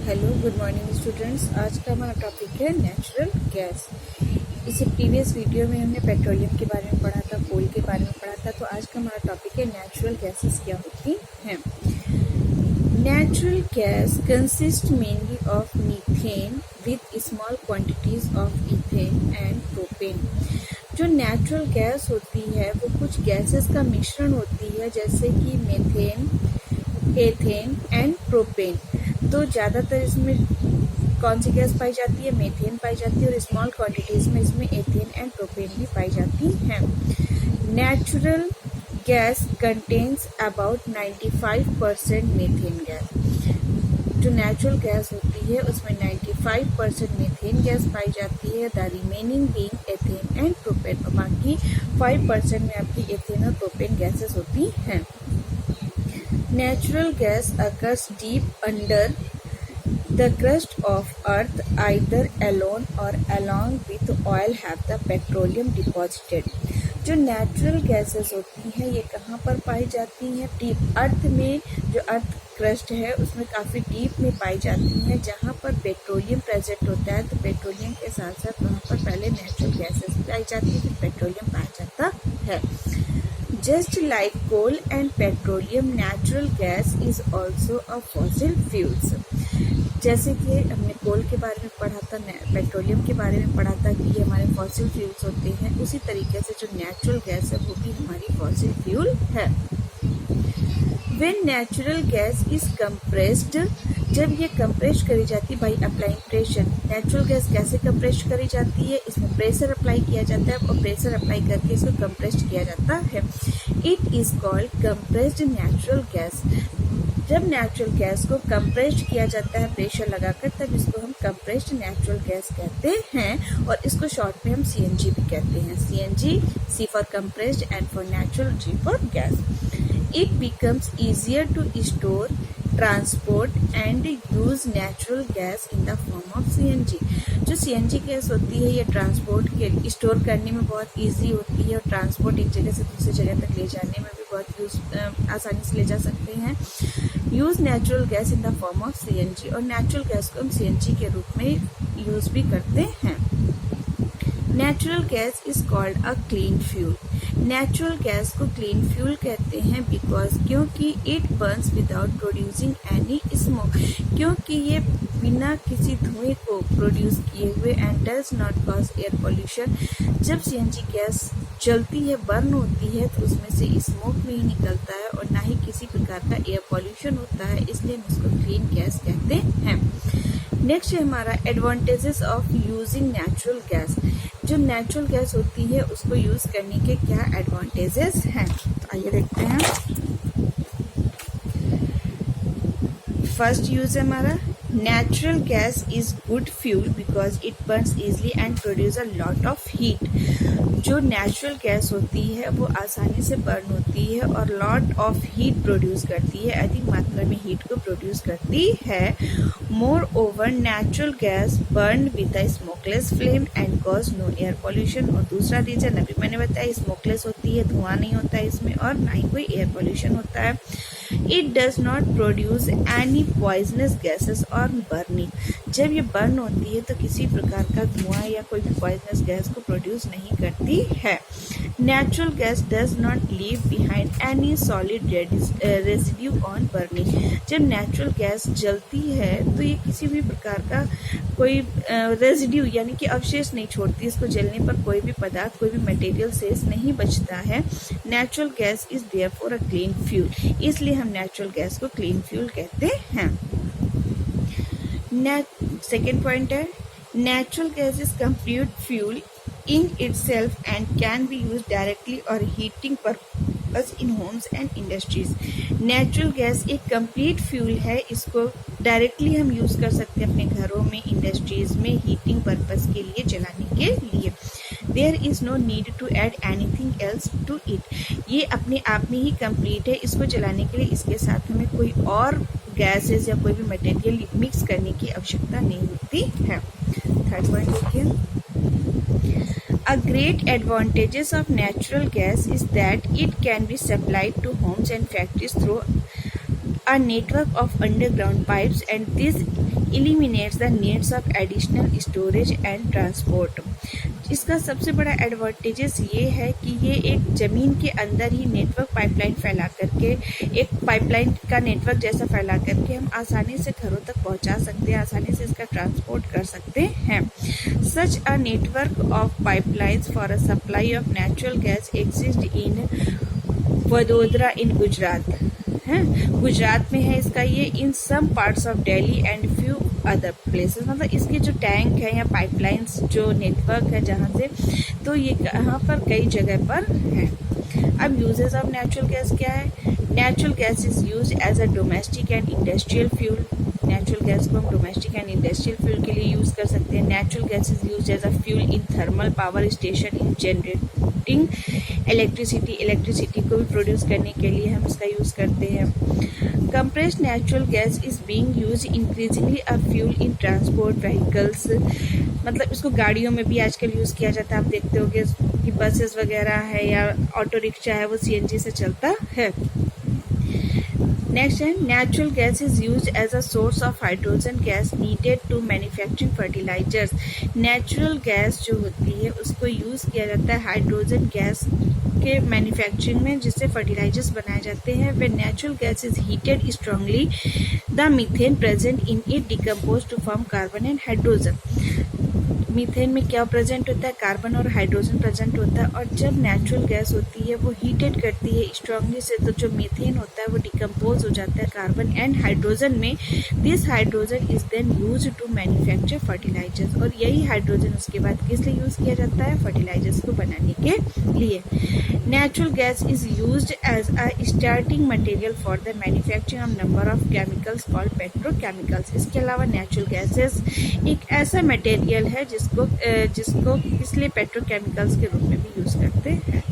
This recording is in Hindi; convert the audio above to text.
Hello good morning students. आज का हमारा टॉपिक है नेचुरल गैस। इसी प्रीवियस वीडियो में हमने पेट्रोलियम के बारे में पढ़ा था, कोल के बारे में पढ़ा था। तो आज का हमारा टॉपिक है नेचुरल गैसेस क्या होती हैं। Natural gas consist mainly of methane with small quantities of ethane and propane. जो नेचुरल गैस होती है वो कुछ गैसेस का मिश्रण होती है, जैसे कि मीथेन, एथेन एंड प्रोपेन। तो ज़्यादातर इसमें कौन सी गैस पाई जाती है? मीथेन पाई जाती है, और स्मॉल क्वांटिटीज में इसमें एथेन एंड प्रोपेन भी पाई जाती हैं। Natural gas contains about 95% methane gas. जो नेचुरल गैस होती है उसमें 95% मीथेन गैस पाई जाती है, the remaining being ethane and propane. और बाकी 5% में आपकी एथेन और प्रोपेन गैसेस होती हैं। Natural gas occurs deep under the crust of earth, either alone or along with oil have the petroleum deposited. जो नेचुरल गैसेस होती हैं ये कहाँ पर पाई जाती हैं? डीप अर्थ में। जो अर्थ क्रस्ट है उसमें काफ़ी डीप में पाई जाती हैं, जहाँ पर पेट्रोलियम प्रेजेंट होता है। तो पेट्रोलियम के साथ साथ वहाँ पर पहले नेचुरल गैसेस पाई जाती है, फिर पेट्रोलियम पाया जाता है। Just like coal and petroleum, natural gas is also a fossil fuels. जैसे कि हमने कोल के बारे में पढ़ा था, पेट्रोलियम के बारे में पढ़ा था कि ये हमारे फॉसिल फ्यूल्स होते हैं, उसी तरीके से जो नेचुरल गैस है वो भी हमारी फॉसिल फ्यूल है। When natural gas is compressed, जब ये कंप्रेस करी जाती है by applying pressure. Natural gas कैसे कंप्रेस करी जाती है? इसमें प्रेशर अप्लाई किया जाता है और प्रेशर अप्लाई करके इसको कंप्रेस किया जाता है। It is called compressed natural gas. जब नेचुरल गैस को कंप्रेस किया जाता है प्रेशर लगाकर, तब इसको हम कंप्रेस्ड नेचुरल गैस कहते हैं, और इसको शॉर्ट में हम सीएनजी भी कहते हैं। CNG, C for compressed and for natural, G for gas. It becomes easier to store, transport and use natural gas in the form of CNG. जो सीएनजी गैस होती है ये ट्रांसपोर्ट के स्टोर करने में बहुत इजी होती है, और ट्रांसपोर्ट एक जगह से दूसरी जगह तक ले जाने में भी बहुत आसानी से ले जा सकते हैं। Use natural gas in the form of CNG, और नेचुरल गैस को हम सीएनजी के रूप में यूज भी करते हैं। Natural gas is called a clean fuel. Natural gas को क्लीन फ्यूल कहते हैं बिकॉज क्योंकि it Burns without producing any smoke, क्योंकि ये बिना किसी धुएं को प्रोड्यूस किए हुए, and does not cause air pollution. जब सीएनजी गैस जलती है, बर्न होती है, तो उसमें से स्मोक नहीं निकलता है और ना ही किसी प्रकार का एयर पॉल्यूशन होता है, इसलिए हम इसको क्लीन गैस कहते हैं। नेक्स्ट है हमारा advantages of using natural gas. जो नेचुरल गैस होती है उसको यूज करने के क्या एडवांटेजेस हैं, तो आइए देखते हैं। फर्स्ट यूज है हमारा, natural gas is good fuel because it Burns easily and produce a lot of heat. जो नेचुरल गैस होती है वो आसानी से बर्न होती है और लॉट ऑफ हीट प्रोड्यूस करती है, अधिक मात्रा में हीट को प्रोड्यूस करती है। Moreover natural gas burn with a smokeless flame and cause no air pollution. और दूसरा रीजन अभी मैंने बताया, स्मोकलेस होती है, धुआं नहीं होता है इसमें, और ना ही कोई एयर पॉल्यूशन होता है। It does not produce any poisonous gases और बर्निंग। जब ये बर्न होती है तो किसी प्रकार का धुआं या कोई भी पॉइजनस गैस को प्रोड्यूस नहीं करती है। Natural gas does not leave behind any solid residue on burning. जब नेचुरल गैस जलती है तो ये किसी भी प्रकार का कोई रेजिड्यू यानी कि अवशेष नहीं छोड़ती। इसको जलने पर कोई भी पदार्थ, कोई भी मटेरियल शेष नहीं बचता है। Natural gas is therefore a clean fuel, इसलिए हम नेचुरल गैस को क्लीन फ्यूल कहते हैं। सेकेंड पॉइंट है, natural gas is complete fuel in itself and can be used directly or heating purpose in homes and industries. Natural gas एक कंप्लीट फ्यूल है, इसको डायरेक्टली हम यूज कर सकते हैं अपने घरों में, इंडस्ट्रीज में हीटिंग पर्पस के लिए, जलाने के लिए। There is no need to add anything else to it. ये अपने आप में ही कंप्लीट है, इसको जलाने के लिए इसके साथ हमें कोई और गैसेस या कोई भी मटेरियल मिक्स करने की आवश्यकता नहीं होती है। थर्ड पॉइंट देखिए, A great advantages of natural gas is that it can be supplied to homes and factories through a network of underground pipes and this eliminates the needs of additional storage and transport. इसका सबसे बड़ा एडवांटेजेस ये है कि ये एक ज़मीन के अंदर ही नेटवर्क पाइपलाइन फैला करके, एक पाइपलाइन का नेटवर्क जैसा फैला करके हम आसानी से घरों तक पहुंचा सकते हैं, आसानी से इसका ट्रांसपोर्ट कर सकते हैं. Such a network of pipelines for a supply of natural gas exist in Vadodara in Gujarat. Gujarat में है इसका ये, in some parts of Delhi and few other places. मतलब इसके जो टैंक है या पाइपलाइंस जो नेटवर्क है जहाँ से, तो ये यहाँ पर कई जगह पर है. अब यूजेस ऑफ नेचुरल गैस क्या है? Natural gas is use as a domestic and industrial fuel. Natural gas को हम डोमेस्टिक एंड इंडस्ट्रियल फ्यूल के लिए यूज़ कर सकते हैं. Natural gas is use as a fuel in thermal power station in generating electricity को भी प्रोड्यूस करने के लिए हम इसका यूज़ करते हैं. Compressed natural gas is being use increasingly a fuel in transport vehicles. मतलब इसको गाड़ियों में भी आजकल यूज़ किया जाता है. आप देखते होंगे कि बसेस वगैरह है या ऑटो रिक्शा है वो सीएनजी से चलता है. नेक्स्ट है natural gas is use as a source of hydrogen gas needed to manufacturing fertilisers. Natural gas जो होती है उसको यूज़ किया जाता है हाइड्रोजन गैस के मैन्युफैक्चरिंग में, जिससे फर्टिलाइजर्स बनाए जाते हैं. वे natural gas is heated strongly the methane present in it decompose to form carbon and hydrogen. Methane में क्या प्रेजेंट होता है? कार्बन और हाइड्रोजन प्रेजेंट होता है. और जब नेचुरल गैस होती है वो हीटेड करती है स्ट्रांगली से, तो जो मीथेन होता है वो डिकम्पोज हो जाता है कार्बन एंड हाइड्रोजन में. This hydrogen is then use to manufacture fertilisers. और यही हाइड्रोजन उसके बाद किस लिए यूज किया जाता है? फर्टिलाइजर्स को बनाने के लिए. Natural gas is use as a starting material for the manufacturing of number of chemicals called petrochemicals. इसके अलावा नेचुरल गैसेस एक ऐसा मटेरियल है जिसको इसलिए पेट्रोकेमिकल्स के रूप में भी यूज करते हैं.